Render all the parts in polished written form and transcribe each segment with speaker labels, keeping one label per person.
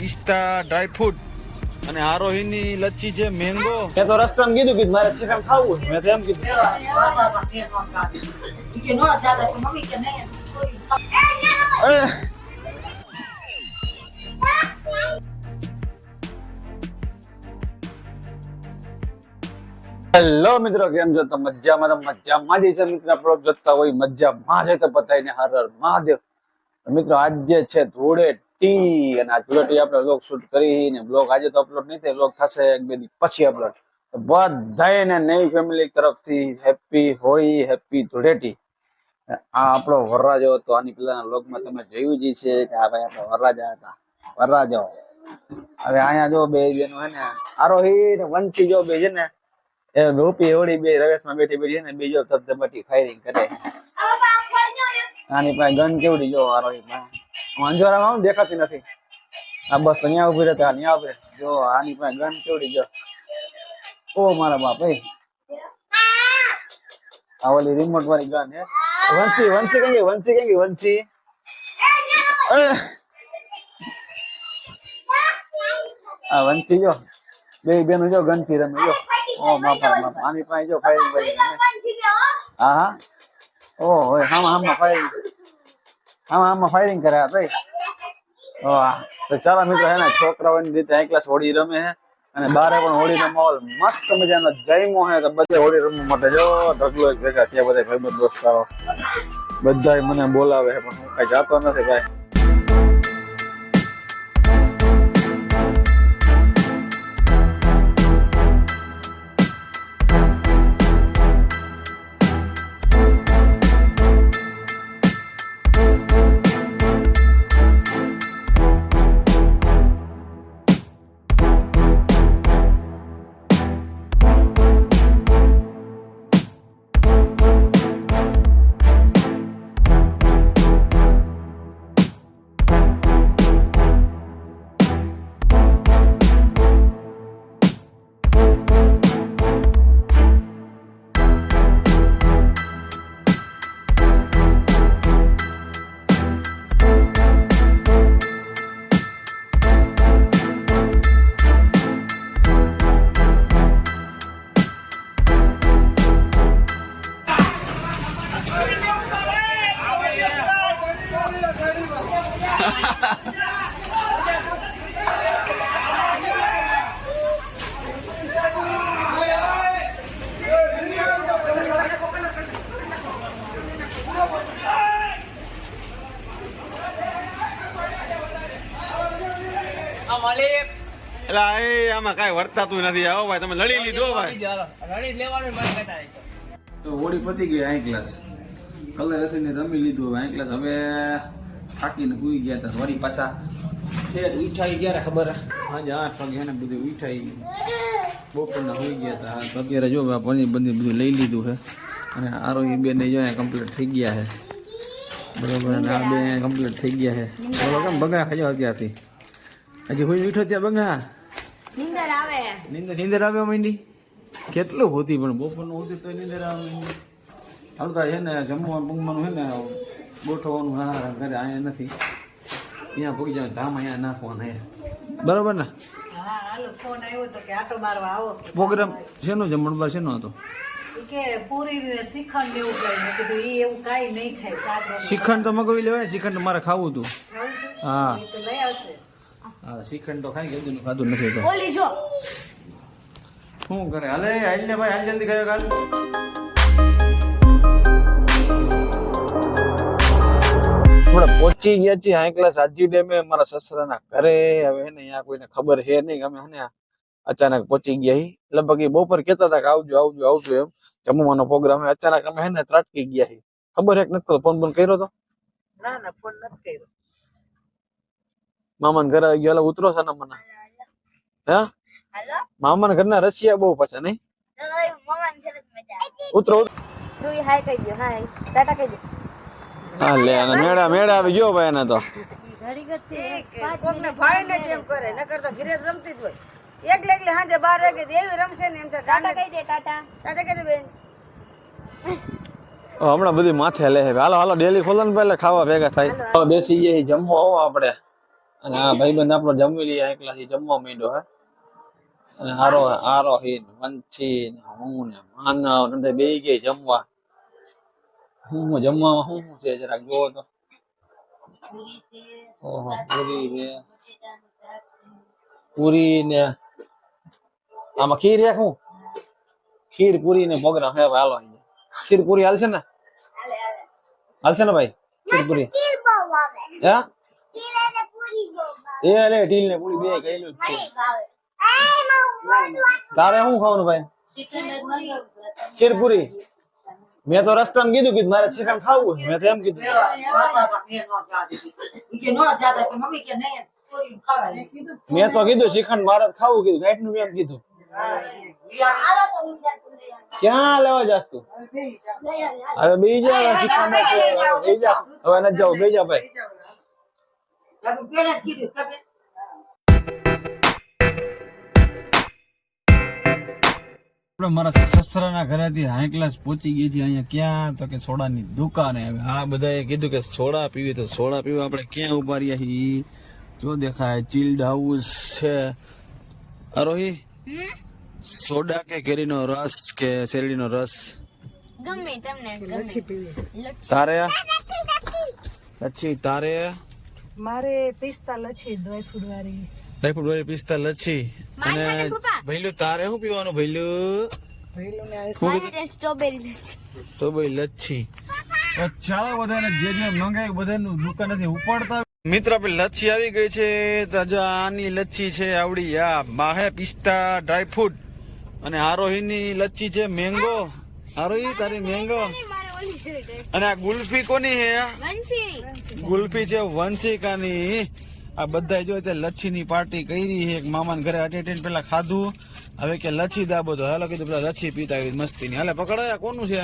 Speaker 1: પિસ્તા dry fruit અને આરોહીની લચ્છી છે mango.
Speaker 2: મેં તો રસ્તામાં કીધું કે મારે શ્રીરામ ખાવું મેં તો એમ કીધું. હેલો મિત્રો, કેમ છો? તો મજામાં મજામાં જ છે મિત્રો. આપણો જોતા હોય મજામાં છે તો બતાવીને હર હર મહાદેવ. મિત્રો આજે છે ધૂળેટી અને આ ધૂળેટી આપણે વ્લોગ શૂટ કરીને બ્લોગ આજે તો અપલોડ નહીં થાય, વ્લોગ થશે એક બે દિવસ પછી અપલોડ. તો બધાને નવી ફેમિલી તરફથી હેપી હોળી, હેપી ધૂળેટી. આ આપણો વરરાજો હતો. આની પહેલાના વ્લોગમાં તમે જોયું જ છે કે આ ભાઈ આપણે વરરાજા હતા, વરરાજો. હવે અહીંયા જો બે બેનો હે ને આરોહી ને વંશી જો બે છે ને એ રૂપી હોળી બે રવેશમાં બેઠી બેઠી ને બીજો ધબધબાટી ફાયરિંગ કરે. આની પાસે ગન કેવડી જો આરોહી પાસે અંજવારામાં આમ દેખાતી નથી. આ બસ અહીંયા ઉભી રહેતા અહીંયા ઉભી જો આની પાસે ગન કેવડી જો. ઓ મારા બાપ ભાઈ, આ ઓલી રિમોટ વાળી ગન હે. વંશી વંશી કઈ વંશી કઈ વંશી આ વંશી જો બે બેનો જો ગન થી રમે જો. ઓ બાપા બાપા, આની પાસે જો ફાયરિંગ કરી. હા હા, ઓ હોય હામાં ફાયરિંગ કરે ભાઈ. ઓ તો ચાલો મિત્રો હે ને છોકરાઓની રીતે હાઈ ક્લાસ હોળી રમે હે અને બારે પણ હોળીનો માહોલ મસ્ત મજાનો જયમો હે. તો બધે હોળી રમવા માટે જો ઢગલો ભેગા થયા, બધા ભાઈબંધ દોસ્તારો બધા મને બોલાવે છે પણ હું કઈ જાતો નથી ભાઈ. આમાં કઈ વર્તાતું નથી. આવો ભાઈ તમે લડી લીધો ભાઈ. તો હોળી પતી ગઈ હાઈ ક્લાસ કલર હસીને રમી લીધું હાઈ ક્લાસ. હવે થાકીને સુઈ ગયા હતા. વળી પાછા ઉઠાઈ ગયા ખબર સાંજે 8 વાગે ને બધું ઉઠાઈ બપોરના સુઈ ગયા હતા. તો અત્યારે જો પનીર બનીર બધું લઈ લીધું છે અને આરોહી બે ને જો કમ્પ્લીટ થઈ ગયા છે બરોબર. અને આ બે કમ્પ્લીટ થઈ ગયા છે. બોલો કેમ બગા ખાજો અત્યારથી? હજી હોય મીઠો ત્યાં બગા નીંદર આવે માંડી. કેટલું હોતી પણ બપોરનું હોતી તો નીંદર આવે માંડી. આવતા છે ને જમવાનું બમવાનું છે ને ગોઠવવાનું હા ઘરે અહીંયા નથી. અહીંયા પૂગી જાય ધામ અહીંયા નાખવાના હે બરોબર ને. પ્રોગ્રામ શેનો જમણવાર શેનો હતો? શ્રીખંડ તો મગવી લેવાય. શ્રીખંડ મારે ખાવું હતું. હા હા, શ્રીખંડ તો ખાઈ ગયું ખાધું નથી તો શું કરે? હાલે હાલ ને ભાઈ, હાલ જલ્દી કર્યો કાલ. આપણે પહોંચી ગયા છીએ હાઈ ક્લાસ હાજી ડેમે મારા સસરાના ઘરે. હવે એને અહીંયા કોઈને ખબર છે નહીં. અમે હે અચાનક પહોંચી ગયા. લગભગ એ બપોર કહેતા હતા કે આવજો આવજો આવજો એમ જમવાનો પ્રોગ્રામ. અચાનક અમે હે ને ત્રાટકી ગયા. ખબર હે કે નથી? ફોન બોન કર્યો તો?
Speaker 3: ના ના, ફોન નથી કર્યો.
Speaker 2: મામાના ઘરે આવી ગયા ઉતરો છે ને મને. હે મામાના ઘરના રસિયા બહુ પાછા નહીં. ઉતરો હા લે મેળા મેળા આવી ગયો ભાઈ. એને તો
Speaker 3: કોકને ભાઈને જ એમ કરે, નકર તો ઘરે જ રમતી જ હોય. એકલે એકલે સાંજે 12 વાગે એવી રમશે ને એમ તો ટાટા કહી દે. ટાટા ટાટા કહી દે બેન.
Speaker 2: હમણાં બધી માથે લે. હાલો હાલો ડેલી ખોલો ને પહેલા ખાવા ભેગા થાય. બેસી જઈએ જમવા આવો આપણે. અને આ ભાઈબંધ આપણો જમી લઈએ એકલાથી જમવા માંડ્યો હે અને આરોહીન વંશી ને હું ને માનવ ને બે ગઈ જમવા. હું જમવામાં શું છે જરાક જોવો તો. ઓહો પૂરી છે, પૂરી ને આમાં ખીર છે. શું ખીર પૂરી ને પ્રોગ્રામ હે ભાઈ? હાલો ખીર પૂરી હાલશે ને? હાલશે ને ભાઈ ખીર પૂરી? હે એ લે ઢીલ ને પૂરી બે કઈલું છે. તારે શું ખાવાનું ભાઈ? ખીર પૂરી. મેં તો રસ્તામાં કીધું મારે શ્રીખંડ ખાવું. મેં તો એમ કીધું. મેં તો કીધું શ્રીખંડ મારે ખાવું કીધું. નાઈટ નું એમ કીધું. ક્યાં લેવા જાસ તું? હવે બેહી જા શ્રીખંડ બેહી જા. હવે નથી જાવ. બેહી જા ભાઈ.
Speaker 1: આપણે મારા સસરાના ઘરેથી હાઈ ક્લાસ પહોંચી ગઈ છે. અહીંયા ક્યાં તો કે સોડાની દુકાને. હવે આ બધાએ કીધું કે સોડા પીવી તો સોડા પીવા આપણે ક્યાં ઉભા રહ્યા છીએ? જો દેખાય ચિલ્ડ હાઉસ છે. આરોહી સોડા કે કેરીનો રસ કે શેરડીનો રસ
Speaker 3: ગમે તમને લચ્છી પીવી.
Speaker 1: તારે લચ્છી? તારે?
Speaker 4: મારે પિસ્તા લચ્છી ડ્રાયફ્રૂટ વાળી.
Speaker 1: ડ્રાયફ્રૂટ વાળી પિસ્તા લચ્છી. અને ભઈલું તારે શું પીવાનું? ભઈલું
Speaker 3: સ્ટ્રોબેરી લચ્છી.
Speaker 1: તો ભાઈ લચ્છી. ચાલો બધાને જે જે મંગાય બધાનું દુકાન નથી ઉપાડતા. મિત્ર આપણે લચ્છી આવી ગઈ છે. તો જો આની લચ્છી છે આવડી. આ માહે પિસ્તા ડ્રાયફ્રૂટ અને આરોહીની લચ્છી છે મેંગો. આરોહી તારી મેંગો. અને આ ગુલ્ફી કોની હે? ગુલ્ફી છે વંશિકાની. આ બધા જો લચ્છી ની પાર્ટી કરી છે. એક મામા ઘરે અટેન્ડ પેલા ખાધું. હવે કે લચ્છી દાબો તો હાલો કીધું પેલા લચ્છી પીતા આવી મસ્તી ની. હાલે પકડાયા કોનું છે?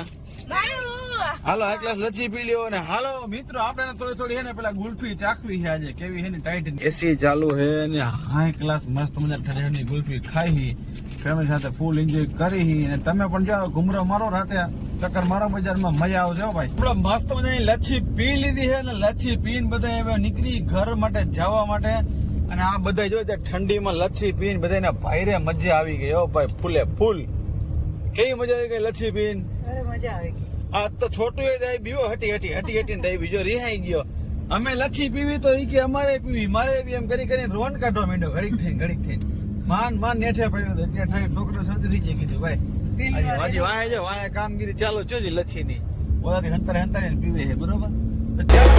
Speaker 1: હાલો એક ગ્લાસ લચ્છી પી લ્યો. ને હાલો મિત્રો આપણે થોડી થોડી હે ને પેલા ગુલ્ફી ચાખવી છે આજે. કેવી હે ને ટાઈટ. એસી ચાલુ હે ને હાઈ ક્લાસ મસ્ત મજા ઠંડી ગુલ્ફી ખાઈ. ફેમિલી સાથે ફૂલ એન્જોય કરી. અને તમે પણ જાઓ ઘુમરો મારો રાતે ચક્કર મારો બજારમાં મજા આવશે ભાઈ. આપણે મસ્ત મજાની લચ્છી પી લીધી છે ને લચ્છી પીને બધા હવે નીકળી ઘર માટે જવા માટે. અને આ બધા જો ઠંડીમાં લચ્છી પીને બધાને ભાઈરે મજા આવી ગઈ. હો ભાઈ ફૂલે ફૂલ. કેવી મજા આવી ગઈ લચ્છી પીને?
Speaker 4: મજા આવી ગઈ.
Speaker 1: આ તો છોટું એ દાઈ બીવો હટી ને દાઈ બીજો રિહાઈ ગયો. અમે લચ્છી પીવી તો ઈ કે અમારે પીવી મારે પી એમ કરી રોન કાઢવા માંડ્યો ઘડીક થઈને. માન નેઠે પડ્યો તો ત્યાં છોકરો શરદી થઈ જાય. કીધું ભાઈ વાય વાય કામગીરી ચાલો છો જ લચ્છી ની. ઓલાથી હંતારે પીવે છે બરોબર. ચાલો